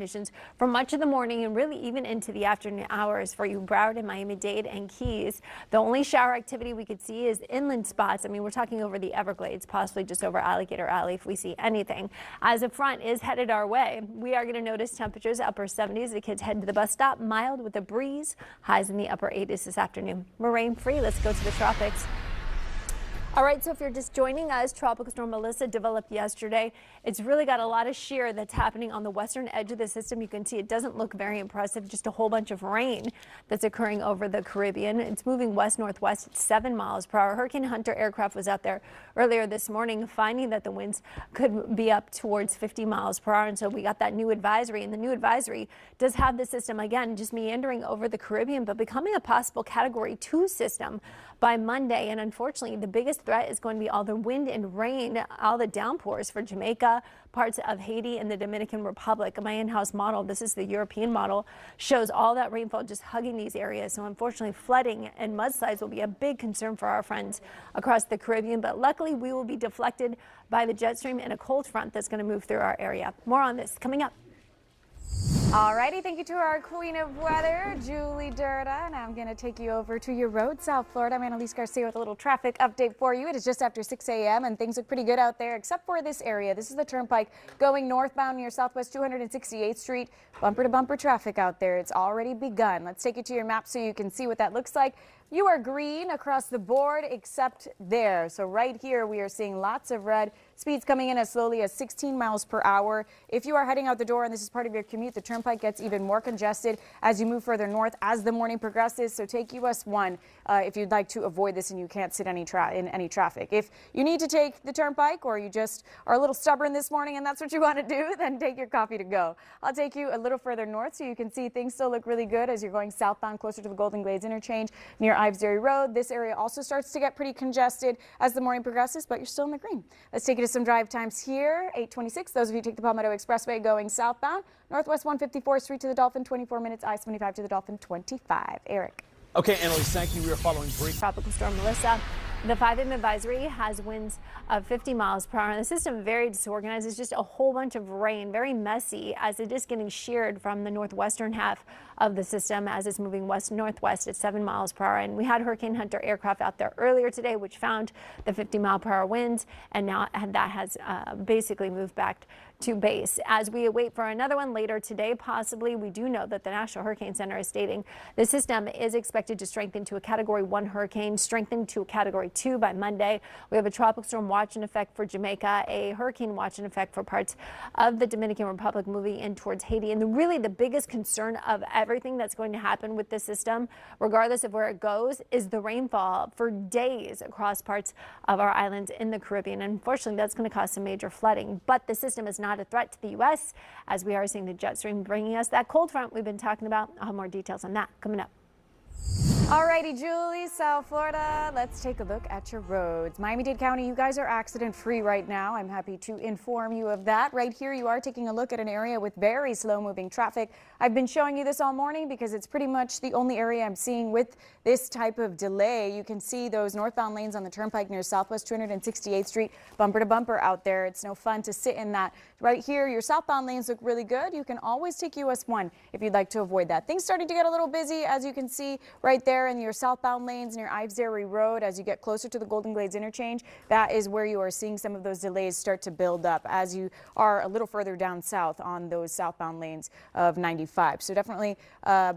Conditions for much of the morning and really even into the afternoon hours for you Broward and Miami-Dade and Keys. The only shower activity we could see is inland spots. I mean, we're talking over the Everglades, possibly just over Alligator Alley if we see anything. As a front is headed our way, we are going to notice temperatures upper 70s. The kids head to the bus stop, mild with a breeze, highs in the upper 80s this afternoon. We're rain free. Let's go to the tropics. All right, so if you're just joining us, Tropical Storm Melissa developed yesterday. It's really got a lot of shear that's happening on the western edge of the system. You can see it doesn't look very impressive, just a whole bunch of rain that's occurring over the Caribbean. It's moving west-northwest at 7 miles per hour. Hurricane Hunter aircraft was out there earlier this morning, finding that the winds could be up towards 50 miles per hour. And so we got that new advisory, and the new advisory does have the system, again, just meandering over the Caribbean, but becoming a possible Category 2 system by Monday. And unfortunately, the biggest threat is going to be all the wind and rain, all the downpours for Jamaica, parts of Haiti and the Dominican Republic. My in-house model, this is the European model, shows all that rainfall just hugging these areas. So unfortunately, flooding and mudslides will be a big concern for our friends across the Caribbean. But luckily, we will be deflected by the jet stream and a cold front that's going to move through our area. More on this coming up. Alrighty, thank you to our queen of weather, Julie Durda. And I'm going to take you over to your road, South Florida. I'm Annaliese Garcia with a little traffic update for you. It is just after 6 a.m. and things look pretty good out there, except for this area. This is the Turnpike going northbound near Southwest 268th Street. Bumper to bumper traffic out there. It's already begun. Let's take you to your map so you can see what that looks like. You are green across the board except there. So right here we are seeing lots of red. Speeds coming in as slowly as 16 miles per hour. If you are heading out the door and this is part of your commute, the Turnpike gets even more congested as you move further north as the morning progresses. So take US 1 if you'd like to avoid this and you can't sit in any traffic. If you need to take the Turnpike or you just are a little stubborn this morning and that's what you want to do, then take your coffee to go. I'll take you a little further north so you can see things still look really good as you're going southbound closer to the Golden Glades interchange near Ives Dairy Road. This area also starts to get pretty congested as the morning progresses, but you're still in the green. Let's take you to some drive times here. 8:26. Those of you who take the Palmetto Expressway going southbound, Northwest 154th Street to the Dolphin, 24 minutes. I-75 to the Dolphin, 25. Eric. Okay, Annalise, thank you. We are following brief. Tropical Storm Melissa. The 5M advisory has winds of 50 miles per hour. And the system very disorganized. It's just a whole bunch of rain, very messy as it is getting sheared from the northwestern half of the system as it's moving west-northwest at 7 miles per hour. And we had Hurricane Hunter aircraft out there earlier today, which found the 50-mile-per-hour winds, and now that has basically moved back to base. As we await for another one later today, possibly, we do know that the National Hurricane Center is stating the system is expected to strengthen to a Category 1 hurricane, strengthen to a Category 2 by Monday. We have a tropical storm watch in effect for Jamaica, a hurricane watch in effect for parts of the Dominican Republic moving in towards Haiti. And really the biggest concern of everything that's going to happen with this system, regardless of where it goes, is the rainfall for days across parts of our islands in the Caribbean. And unfortunately, that's going to cause some major flooding. But the system is not a threat to the U.S. as we are seeing the jet stream bringing us that cold front we've been talking about. I'll have more details on that coming up. Alrighty, Julie, South Florida, let's take a look at your roads. Miami-Dade County, you guys are accident-free right now. I'm happy to inform you of that. Right here, you are taking a look at an area with very slow-moving traffic. I've been showing you this all morning because it's pretty much the only area I'm seeing with this type of delay. You can see those northbound lanes on the Turnpike near Southwest 268th Street, bumper to bumper out there. It's no fun to sit in that. Right here, your southbound lanes look really good. You can always take US 1 if you'd like to avoid that. Things starting to get a little busy, as you can see right there in your southbound lanes near Ives Dairy Road as you get closer to the Golden Glades interchange. That is where you are seeing some of those delays start to build up as you are a little further down south on those southbound lanes of 95. So definitely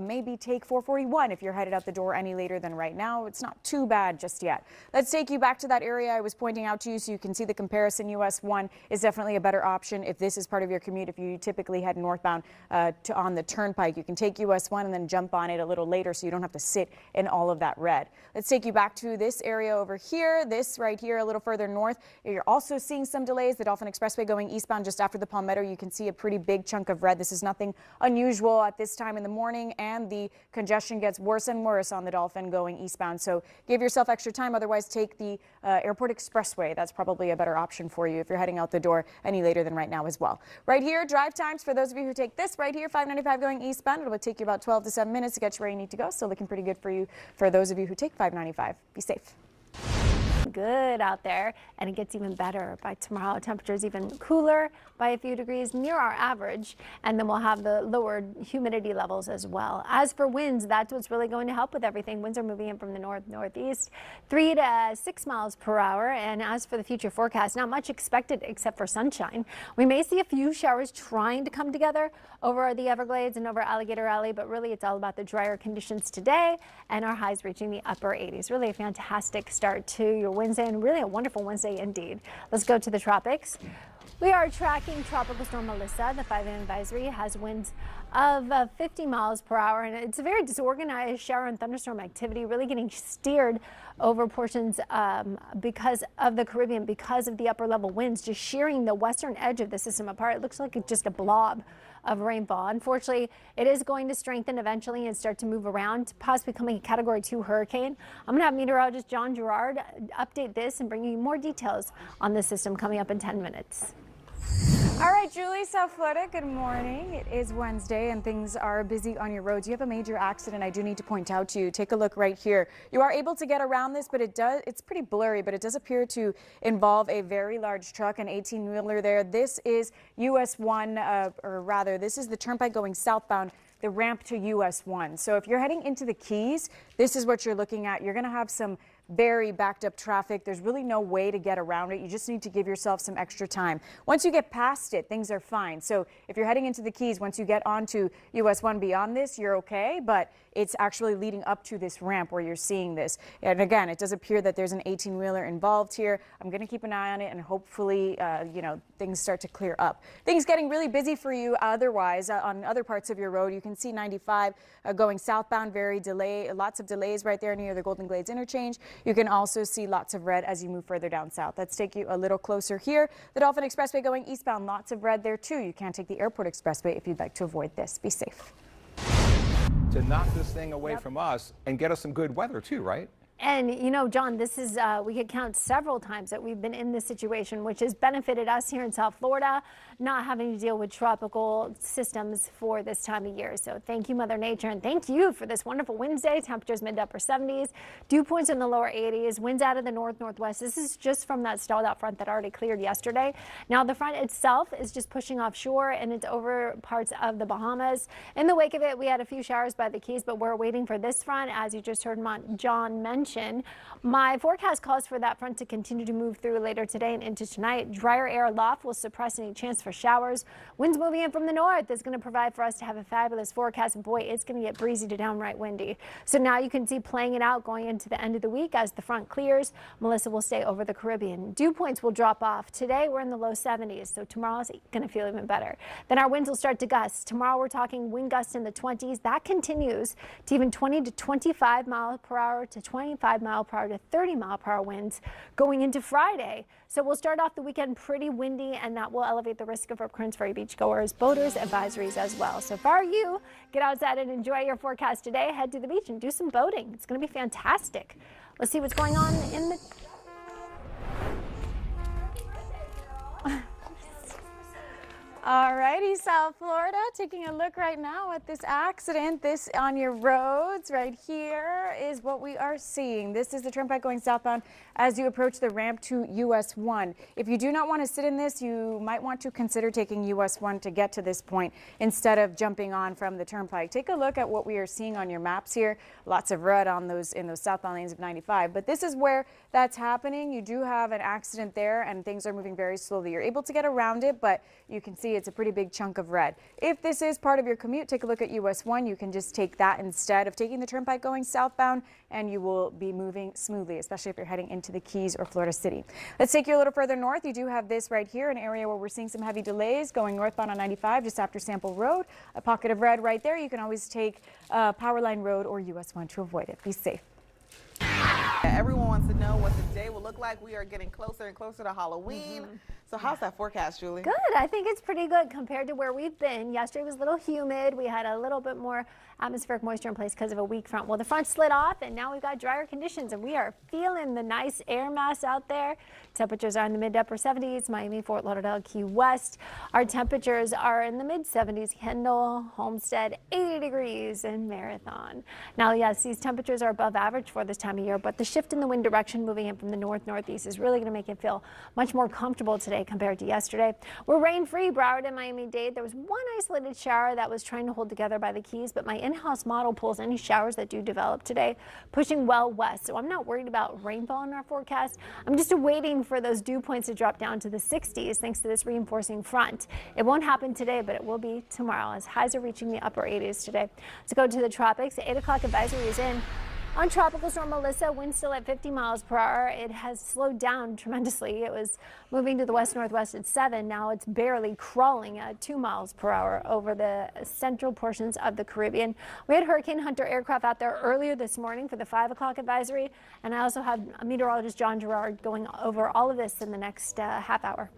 maybe take 441 if you're headed out the door any later than right now. It's not too bad just yet. Let's take you back to that area I was pointing out to you so you can see the comparison. US 1 is definitely a better option if this is part of your commute. If you typically head northbound on the Turnpike, you can take US 1 and then jump on it a little later so you don't have to sit in all of that red. Let's take you back to this area over here. This right here a little further north. You're also seeing some delays. The Dolphin Expressway going eastbound just after the Palmetto. You can see a pretty big chunk of red. This is nothing unusual at this time in the morning, and the congestion gets worse and worse on the Dolphin going eastbound. So give yourself extra time. Otherwise, take the Airport Expressway. That's probably a better option for you if you're heading out the door any later than right now as well. Right here, drive times for those of you who take this right here, 595 going eastbound. It'll take you about 12 to 7 minutes to get you where you need to go. So looking pretty good for you for those of you who take 595. Be safe. good out there, and it gets even better by tomorrow. Temperatures even cooler by a few degrees, near our average, and then we'll have the lower humidity levels as well. As for winds, that's what's really going to help with everything. Winds are moving in from the northeast, 3 to 6 miles per hour. And as for the future forecast, not much expected except for sunshine. We may see a few showers trying to come together over the Everglades and over Alligator Alley, but really it's all about the drier conditions today and our highs reaching the upper 80s. Really a fantastic start to your Wednesday, and really a wonderful Wednesday indeed. Let's go to the tropics. We are tracking Tropical Storm Melissa. The 5 advisory has winds of 50 miles per hour, and it's a very disorganized shower and thunderstorm activity, really getting steered over portions because of the Caribbean, because of the upper level winds, just shearing the western edge of the system apart. It looks like it's just a blob of rainfall. Unfortunately, it is going to strengthen eventually and start to move around, possibly becoming a Category 2 hurricane. I'm going to have meteorologist John Gerard update this and bring you more details on the system coming up in 10 minutes. All right, Julie, South Florida, good morning. It is Wednesday and things are busy on your roads. You have a major accident I do need to point out to you. Take a look right here. You are able to get around this, but it's pretty blurry, but it does appear to involve a very large truck, an 18-wheeler there. This is US 1, or rather, this is the turnpike going southbound, the ramp to US 1. So if you're heading into the Keys, this is what you're looking at. You're going to have some very backed up traffic. There's really no way to get around it. You just need to give yourself some extra time. Once you get past it, things are fine. So if you're heading into the Keys, once you get onto US 1 beyond this, you're okay, but it's actually leading up to this ramp where you're seeing this. And again, it does appear that there's an 18-wheeler involved here. I'm going to keep an eye on it, and hopefully, things start to clear up. Things getting really busy for you otherwise on other parts of your road. You can see 95 going southbound, lots of delays right there near the Golden Glades interchange. You can also see lots of red as you move further down south. Let's take you a little closer here. The Dolphin Expressway going eastbound, lots of red there too. You can't take the Airport Expressway if you'd like to avoid this. Be safe. To knock this thing away from us and get us some good weather too, right? And you know, John, this is, we could count several times that we've been in this situation, which has benefited us here in South Florida, not having to deal with tropical systems for this time of year. So thank you, Mother Nature, and thank you for this wonderful Wednesday. Temperatures mid to upper 70s, dew points in the lower 80s, winds out of the northwest. This is just from that stalled out front that already cleared yesterday. Now the front itself is just pushing offshore, and it's over parts of the Bahamas. In the wake of it, we had a few showers by the Keys, but we're waiting for this front, as you just heard John mention. My forecast calls for that front to continue to move through later today and into tonight. Drier air aloft will suppress any chance for showers. Winds moving in from the north is going to provide for us to have a fabulous forecast. And boy, it's going to get breezy to downright windy. So now you can see playing it out going into the end of the week as the front clears. Melissa will stay over the Caribbean. Dew points will drop off. Today we're in the low 70s, so tomorrow's going to feel even better. Then our winds will start to gust. Tomorrow we're talking wind gusts in the 20s. That continues to even 20 to 25 miles per hour to 25 mile per hour to 30 mile per hour winds going into Friday. So we'll start off the weekend pretty windy, and that will elevate the risk of occurrence for beachgoers, boaters, advisories as well. So if I were you, get outside and enjoy your forecast today. Head to the beach and do some boating. It's going to be fantastic. Let's see what's going on in the... All righty, South Florida, taking a look right now at this accident. This on your roads right here is what we are seeing. This is the turnpike going southbound as you approach the ramp to US 1. If you do not want to sit in this, you might want to consider taking US 1 to get to this point instead of jumping on from the turnpike. Take a look at what we are seeing on your maps here. Lots of red on those in those southbound lanes of 95, but this is where that's happening. You do have an accident there and things are moving very slowly. You're able to get around it, but you can see it's a pretty big chunk of red. If this is part of your commute, take a look at US 1. You can just take that instead of taking the turnpike going southbound, and you will be moving smoothly, especially if you're heading into the Keys or Florida City. Let's take you a little further north. You do have this right here, an area where we're seeing some heavy delays going northbound on 95 just after Sample Road. A pocket of red right there. You can always take Powerline Road or US 1 to avoid it. Be safe. Everyone wants to know what the day will look like. We are getting closer and closer to Halloween. So how's that forecast, Julie? Good. I think it's pretty good compared to where we've been. Yesterday was a little humid. We had a little bit more atmospheric moisture in place because of a weak front. Well, the front slid off, and now we've got drier conditions, and we are feeling the nice air mass out there. Temperatures are in the mid to upper 70s. Miami, Fort Lauderdale, Key West. Our temperatures are in the mid 70s. Kendall, Homestead, 80 degrees in Marathon. Now, yes, these temperatures are above average for this time of year, but the shift in the wind direction moving in from the north-northeast is really going to make it feel much more comfortable today compared to yesterday. We're rain-free, Broward and Miami-Dade. There was one isolated shower that was trying to hold together by the Keys, but my in-house model pulls any showers that do develop today, pushing well west. So I'm not worried about rainfall in our forecast. I'm just waiting for those dew points to drop down to the 60s thanks to this reinforcing front. It won't happen today, but it will be tomorrow as highs are reaching the upper 80s today. Let's go to the tropics. 8 o'clock advisory is in. On Tropical Storm Melissa, wind still at 50 miles per hour. It has slowed down tremendously. It was moving to the west-northwest at 7. Now it's barely crawling at 2 miles per hour over the central portions of the Caribbean. We had Hurricane Hunter aircraft out there earlier this morning for the 5 o'clock advisory. And I also have meteorologist John Gerard going over all of this in the next half hour.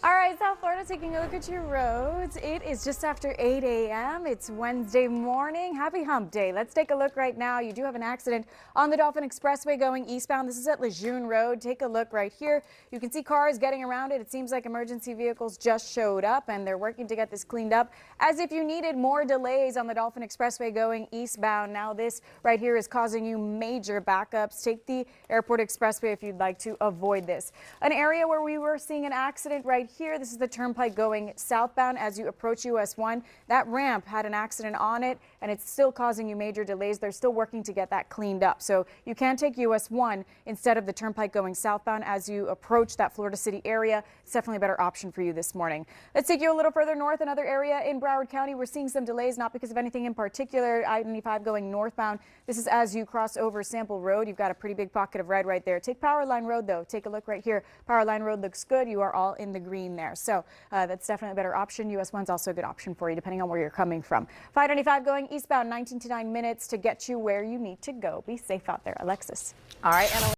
All right, South Florida, taking a look at your roads. It is just after 8 a.m. It's Wednesday morning. Happy hump day. Let's take a look right now. You do have an accident on the Dolphin Expressway going eastbound. This is at Lejeune Road. Take a look right here. You can see cars getting around it. It seems like emergency vehicles just showed up and they're working to get this cleaned up as if you needed more delays on the Dolphin Expressway going eastbound. Now this right here is causing you major backups. Take the Airport Expressway if you'd like to avoid this. An area where we were seeing an accident right here. This is the turnpike going southbound as you approach US 1. That ramp had an accident on it and it's still causing you major delays. They're still working to get that cleaned up. So you can take US 1 instead of the turnpike going southbound as you approach that Florida City area. It's definitely a better option for you this morning. Let's take you a little further north. Another area in Broward County. We're seeing some delays, not because of anything in particular. I-95 going northbound. This is as you cross over Sample Road. You've got a pretty big pocket of red right there. Take Powerline Road though. Take a look right here. Powerline Road looks good. You are all in the green there. So that's definitely a better option. US 1's also a good option for you depending on where you're coming from. 595 going eastbound, 19 to 9 minutes to get you where you need to go. Be safe out there. Alexis. All right, Annaliese.